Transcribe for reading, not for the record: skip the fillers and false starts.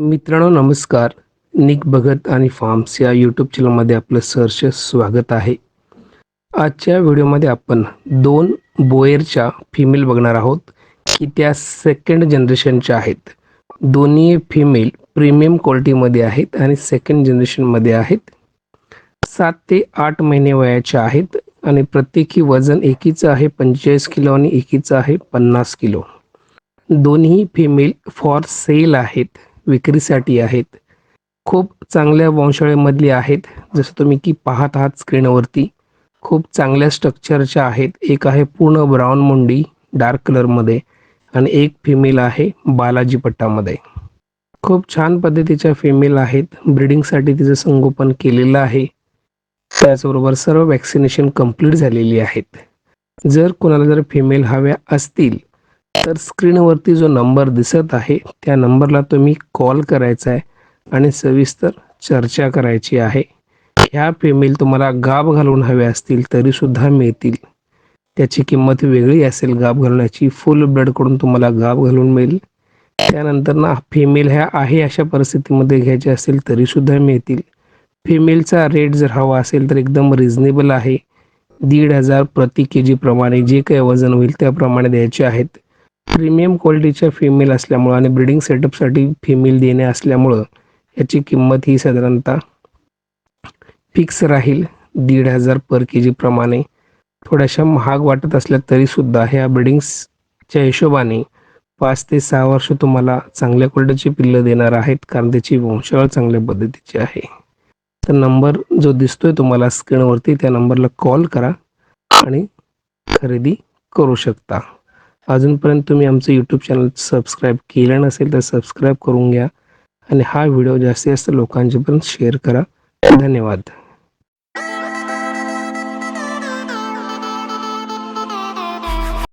मित्रांनो नमस्कार. निक भगत आणि फार्म्स या यूट्यूब चॅनलमध्ये आपलं सहर्ष स्वागत आहे. आजच्या व्हिडिओमध्ये आपण 2 बोएरच्या फिमेल बघणार आहोत की त्या सेकंड जनरेशनच्या आहेत. दोन्ही फिमेल प्रीमियम क्वालिटीमध्ये आहेत आणि सेकंड जनरेशनमध्ये आहेत. 7 ते 8 महिने वयाच्या आहेत आणि प्रत्येकी वजन एकीचं आहे 45 किलो आणि एकीचं आहे 50 किलो. दोन्ही फिमेल फॉर सेल आहेत, विक्रीसाठी आहेत. खूप चांगल्या वंशावळीमधली आहेत. जसं तुम्ही की पाहत आहात स्क्रीनवरती खूप चांगल्या स्ट्रक्चरच्या आहेत. एक आहे पूर्ण ब्राऊन मुंडी डार्क कलरमध्ये आणि एक फिमेल आहे बालाजी पट्टामध्ये. खूप छान पद्धतीच्या फिमेल आहेत. ब्रीडिंगसाठी तिचं संगोपन केलेलं आहे. त्याचबरोबर सर्व वॅक्सिनेशन कंप्लीट झालेली आहेत. जर कोणाला जर फिमेल हव्या असतील तर स्क्रीनवरती जो नंबर दिसत आहे त्या नंबरला तुम्ही कॉल करायचा आहे आणि सविस्तर चर्चा करायची आहे. ह्या फिमेल तुम्हाला गाभ घालून हव्या असतील तरीसुद्धा मिळतील. त्याची किंमत वेगळी असेल. गाभ घालण्याची फुल ब्लडकडून तुम्हाला गाभ घालून मिळेल. त्यानंतर ना फिमेल ह्या आहे अशा परिस्थितीमध्ये घ्यायचे असेल तरीसुद्धा मिळतील. फिमेलचा रेट जर हवा असेल तर एकदम रिजनेबल आहे. 1,500 प्रति के प्रमाणे जे काही वजन होईल त्याप्रमाणे द्यायचे आहेत. प्रीमियम क्वालिटीच्या फिमेल असल्यामुळं आणि ब्रीडिंग सेटअपसाठी फिमेल देणे असल्यामुळं याची किंमत ही साधारणतः फिक्स राहील 1,500 पर के प्रमाणे. थोड्याशा महाग वाटत असल्या तरीसुद्धा ह्या ब्रीडिंग्सच्या हिशोबाने 5 ते 6 वर्ष तुम्हाला चांगल्या क्वालिटीची पिल्लं देणार आहेत, कारण त्याची वंशावळ चांगल्या पद्धतीची आहे. तर नंबर जो दिसतोय तुम्हाला स्क्रीनवरती त्या नंबरला कॉल करा आणि खरेदी करू शकता. अजूनपर्यंत तुम्ही आमचं यूट्यूब चॅनल सबस्क्राईब केलं नसेल तर सबस्क्राईब करून घ्या आणि हा व्हिडिओ जास्तीत जास्त लोकांच्यापर्यंत शेअर करा. धन्यवाद.